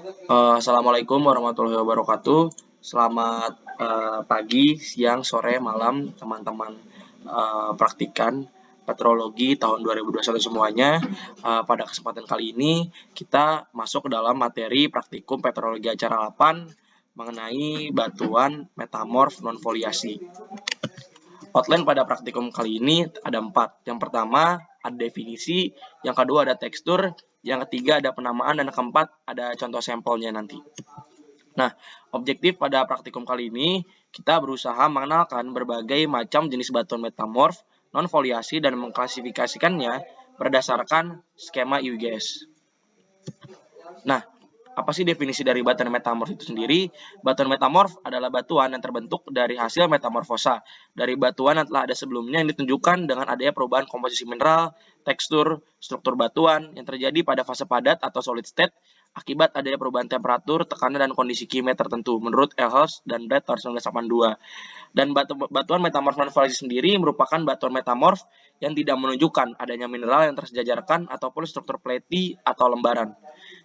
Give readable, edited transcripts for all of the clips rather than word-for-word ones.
Assalamualaikum warahmatullahi wabarakatuh. Selamat pagi, siang, sore, malam, teman-teman praktikan petrologi tahun 2021 semuanya. Pada kesempatan kali ini kita masuk ke dalam materi praktikum petrologi acara 8 mengenai batuan metamorf non-foliasi. Outline pada praktikum kali ini ada 4. Yang pertama ada definisi, yang kedua ada tekstur, yang ketiga ada penamaan, dan yang keempat ada contoh sampelnya nanti. Nah, objektif pada praktikum kali ini kita berusaha mengenalkan berbagai macam jenis batuan metamorf, non-foliasi, dan mengklasifikasikannya berdasarkan skema UGS. Nah, apa sih definisi dari batuan metamorf itu sendiri? Batuan metamorf adalah batuan yang terbentuk dari hasil metamorfosa dari batuan yang telah ada sebelumnya yang ditunjukkan dengan adanya perubahan komposisi mineral, tekstur, struktur batuan yang terjadi pada fase padat atau solid state akibat adanya perubahan temperatur, tekanan, dan kondisi kimia tertentu menurut Elhouse dan Brett tahun 1982. Dan batuan metamorf non-foliasi sendiri merupakan batuan metamorf yang tidak menunjukkan adanya mineral yang tersejajarkan ataupun struktur pleti atau lembaran.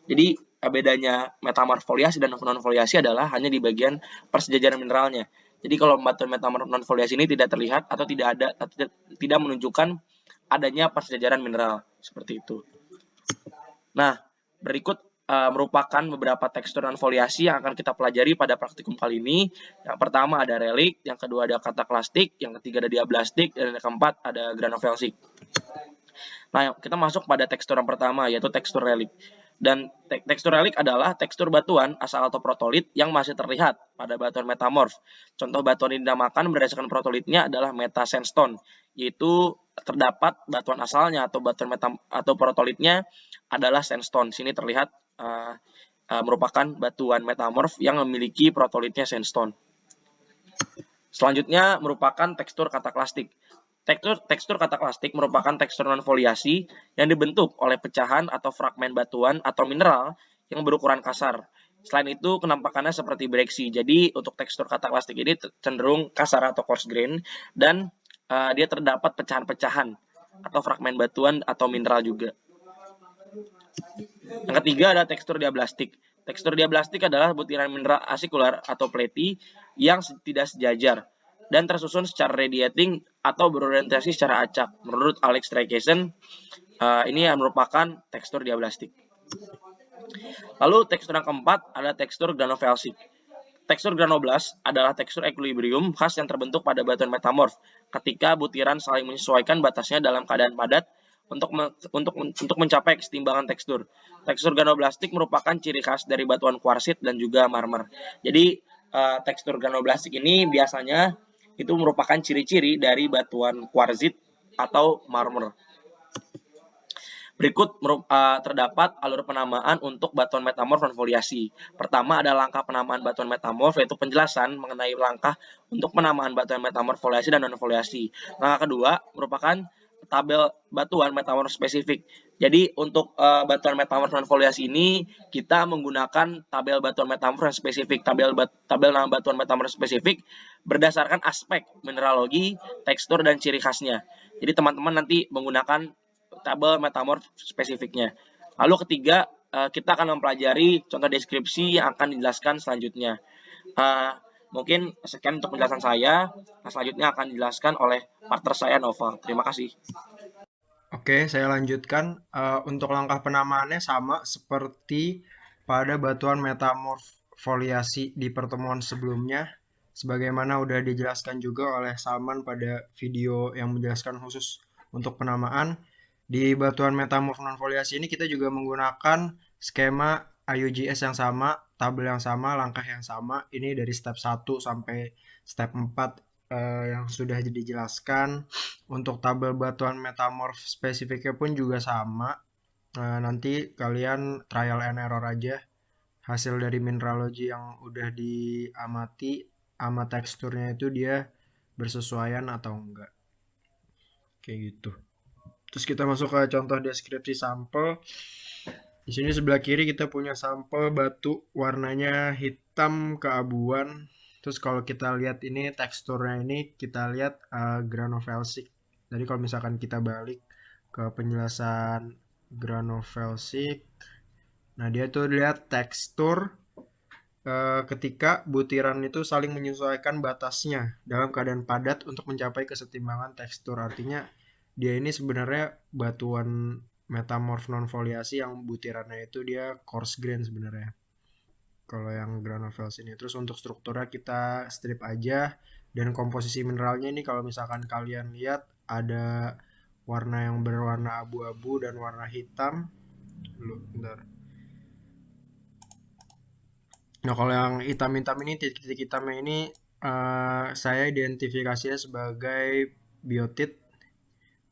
Jadi bedanya metamorf foliasi dan non-foliasi adalah hanya di bagian persejajaran mineralnya. Jadi kalau batuan metamorf non-foliasi ini tidak terlihat atau tidak ada atau tidak menunjukkan adanya persejajaran mineral seperti itu. Nah, berikut merupakan beberapa tekstur non-foliasi yang akan kita pelajari pada praktikum kali ini. Yang pertama ada relik, yang kedua ada kataklastik, yang ketiga ada diablastik, dan yang keempat ada granofelsik. Nah, kita masuk pada tekstur yang pertama, yaitu tekstur relik. Dan tekstur relik adalah tekstur batuan asal atau protolit yang masih terlihat pada batuan metamorf. Contoh batuan yang dinamakan berdasarkan protolitnya adalah metasandstone, yaitu terdapat batuan asalnya atau batuan atau protolitnya adalah sandstone. Sini terlihat merupakan batuan metamorf yang memiliki protolitnya sandstone. Selanjutnya merupakan tekstur kataklastik. Tekstur kataklastik merupakan tekstur non-foliasi yang dibentuk oleh pecahan atau fragmen batuan atau mineral yang berukuran kasar. Selain itu, penampakannya seperti breksi. Jadi, untuk tekstur kataklastik ini cenderung kasar atau coarse grain, dan dia terdapat pecahan-pecahan atau fragmen batuan atau mineral juga. Yang ketiga ada tekstur diablastik. Tekstur diablastik adalah butiran mineral asikular atau pleti yang tidak sejajar dan tersusun secara radiating atau berorientasi secara acak. Menurut Alex Strykerson, ini yang merupakan tekstur diablastik. Lalu tekstur yang keempat ada tekstur granofelsik. Tekstur granoblast adalah tekstur equilibrium khas yang terbentuk pada batuan metamorf ketika butiran saling menyesuaikan batasnya dalam keadaan padat untuk mencapai kesetimbangan tekstur. Tekstur granoblastik merupakan ciri khas dari batuan kuarsit dan juga marmer. Jadi tekstur granoblastik ini biasanya itu merupakan ciri-ciri dari batuan kuarsit atau marmer. Berikut terdapat alur penamaan untuk batuan metamorf non-foliasi. Pertama ada langkah penamaan batuan metamorf, yaitu penjelasan mengenai langkah untuk penamaan batuan metamorf foliasi dan non-foliasi. Langkah kedua merupakan tabel batuan metamorf spesifik. Jadi untuk batuan metamorf non-foliasi ini kita menggunakan tabel batuan metamorf yang spesifik. Tabel nama batuan metamorf spesifik berdasarkan aspek mineralogi, tekstur, dan ciri khasnya. Jadi teman-teman nanti menggunakan tabel metamorf spesifiknya. Lalu ketiga, kita akan mempelajari contoh deskripsi yang akan dijelaskan selanjutnya. Mungkin sekian untuk penjelasan saya. Selanjutnya akan dijelaskan oleh partner saya, Nova. Terima kasih. Oke, saya lanjutkan. Untuk langkah penamaannya sama seperti pada batuan metamorf foliasi di pertemuan sebelumnya, sebagaimana udah dijelaskan juga oleh Salman pada video yang menjelaskan khusus untuk penamaan. Di batuan metamorf non-foliasi ini kita juga menggunakan skema IUGS yang sama, tabel yang sama, langkah yang sama. Ini dari step 1 sampai step 4 yang sudah dijelaskan. Untuk tabel batuan metamorf spesifiknya pun juga sama. Nanti kalian trial and error aja hasil dari mineralogi yang udah diamati sama teksturnya itu dia bersesuaian atau enggak. Kayak gitu. Terus kita masuk ke contoh deskripsi sampel. Di sini sebelah kiri kita punya sampel batu warnanya hitam keabuan. Terus kalau kita lihat ini teksturnya ini kita lihat granofelsik. Jadi kalau misalkan kita balik ke penjelasan granofelsik, Nah, dia tuh lihat tekstur ketika butiran itu saling menyesuaikan batasnya dalam keadaan padat untuk mencapai kesetimbangan tekstur. Artinya dia ini sebenarnya batuan metamorf non foliasi yang butirannya itu dia coarse grain sebenarnya. Kalau yang granules ini. Terus untuk strukturnya kita strip aja, dan komposisi mineralnya ini kalau misalkan kalian lihat ada warna yang berwarna abu-abu dan warna hitam. Dulu, bentar. Nah, kalau yang hitam-hitam ini, titik-titik hitamnya ini saya identifikasinya sebagai biotit,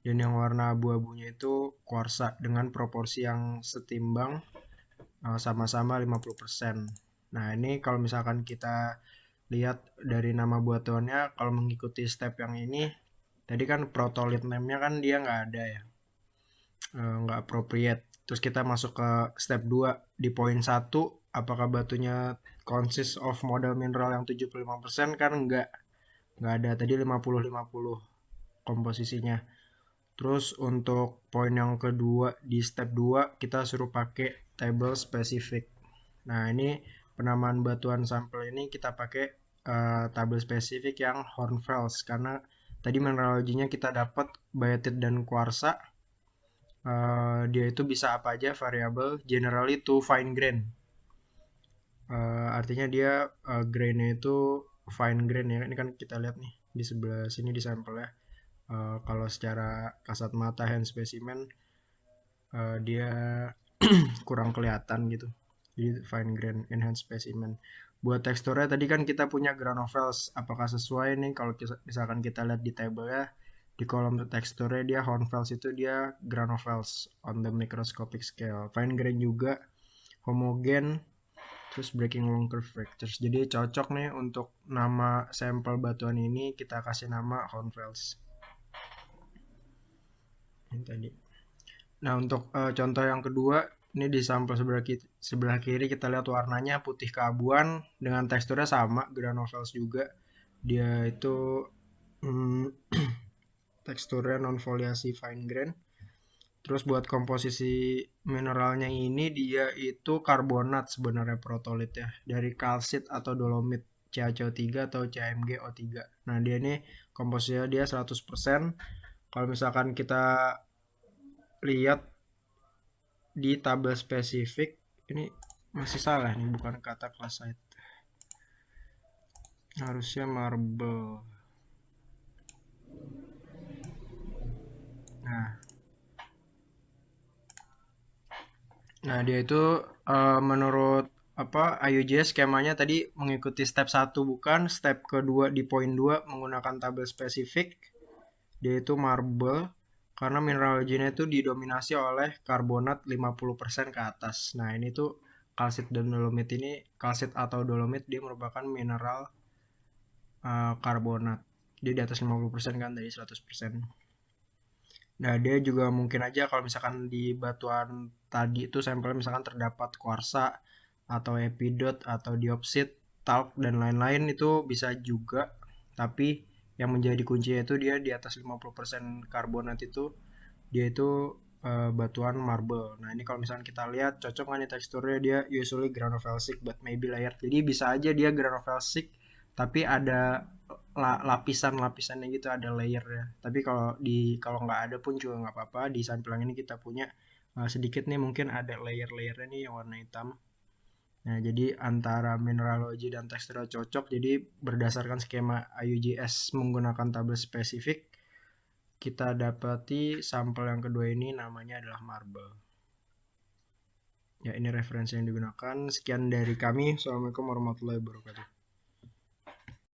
dan yang warna abu-abunya itu kuarsa dengan proporsi yang setimbang, sama-sama 50%. Nah, ini kalau misalkan kita lihat dari nama batuannya, kalau mengikuti step yang ini, tadi kan protolit name-nya kan dia nggak ada ya, nggak appropriate. Terus kita masuk ke step 2 di poin 1, apakah batunya consist of model mineral yang 75%, kan nggak ada, tadi 50-50 komposisinya. Terus untuk poin yang kedua di step 2 kita suruh pakai table specific. Nah, ini penamaan batuan sampel ini kita pakai tabel spesifik yang Hornfels, karena tadi mineraloginya kita dapat biotit dan kuarsa. Dia itu bisa apa aja variabel, generally to fine grain. Artinya dia grainnya itu fine grain ya. Ini kan kita lihat nih di sebelah sini di sampelnya. Kalau secara kasat mata hand specimen dia kurang kelihatan gitu. Jadi fine grain enhanced specimen. Buat teksturnya tadi kan kita punya granules. Apakah sesuai nih kalau misalkan kita lihat di tabelnya, di kolom teksturnya dia hornfels itu dia granules on the microscopic scale. Fine grain juga, homogen, terus breaking long curve fractures. Jadi cocok nih untuk nama sampel batuan ini kita kasih nama hornfels. Ini tadi. Nah, untuk contoh yang kedua, ini di sampel sebelah kiri kita lihat warnanya putih keabuan dengan teksturnya sama, granules juga. Dia itu teksturnya non foliasi fine grain. Terus buat komposisi mineralnya ini dia itu karbonat sebenarnya protolit ya, dari kalsit atau dolomit CaCO3 atau CaMgO3. Nah, dia ini komposisinya dia 100%. Kalau misalkan kita lihat di tabel spesifik, ini masih salah nih, bukan kata klasite, harusnya marble. Nah, dia itu menurut IUJS skemanya tadi mengikuti step 1 bukan, step kedua di poin 2 menggunakan tabel spesifik. Dia itu marble karena mineraloginya itu didominasi oleh karbonat 50% ke atas. Nah, ini tuh kalsit dan dolomit ini, kalsit atau dolomit dia merupakan mineral karbonat. Dia di atas 50% kan dari 100%. Nah, dia juga mungkin aja kalau misalkan di batuan tadi itu sampelnya misalkan terdapat kuarsa atau epidot atau diopsit, talc dan lain-lain, itu bisa juga. Tapi yang menjadi kuncinya itu dia di atas 50% karbonat itu, dia itu batuan marble. Nah, ini kalau misalkan kita lihat cocok nggak nih teksturnya, dia usually granufelsic but maybe layered. Jadi bisa aja dia granufelsic tapi ada lapisan-lapisannya gitu, ada layernya. Tapi kalau nggak ada pun juga nggak apa-apa. Di sampel yang ini kita punya sedikit nih, mungkin ada layer-layernya nih yang warna hitam. Nah, jadi antara mineralogi dan teksturnya cocok. Jadi berdasarkan skema IUGS menggunakan tabel spesifik, kita dapati sampel yang kedua ini namanya adalah marble. Ya, ini referensi yang digunakan. Sekian dari kami. Assalamualaikum warahmatullahi wabarakatuh.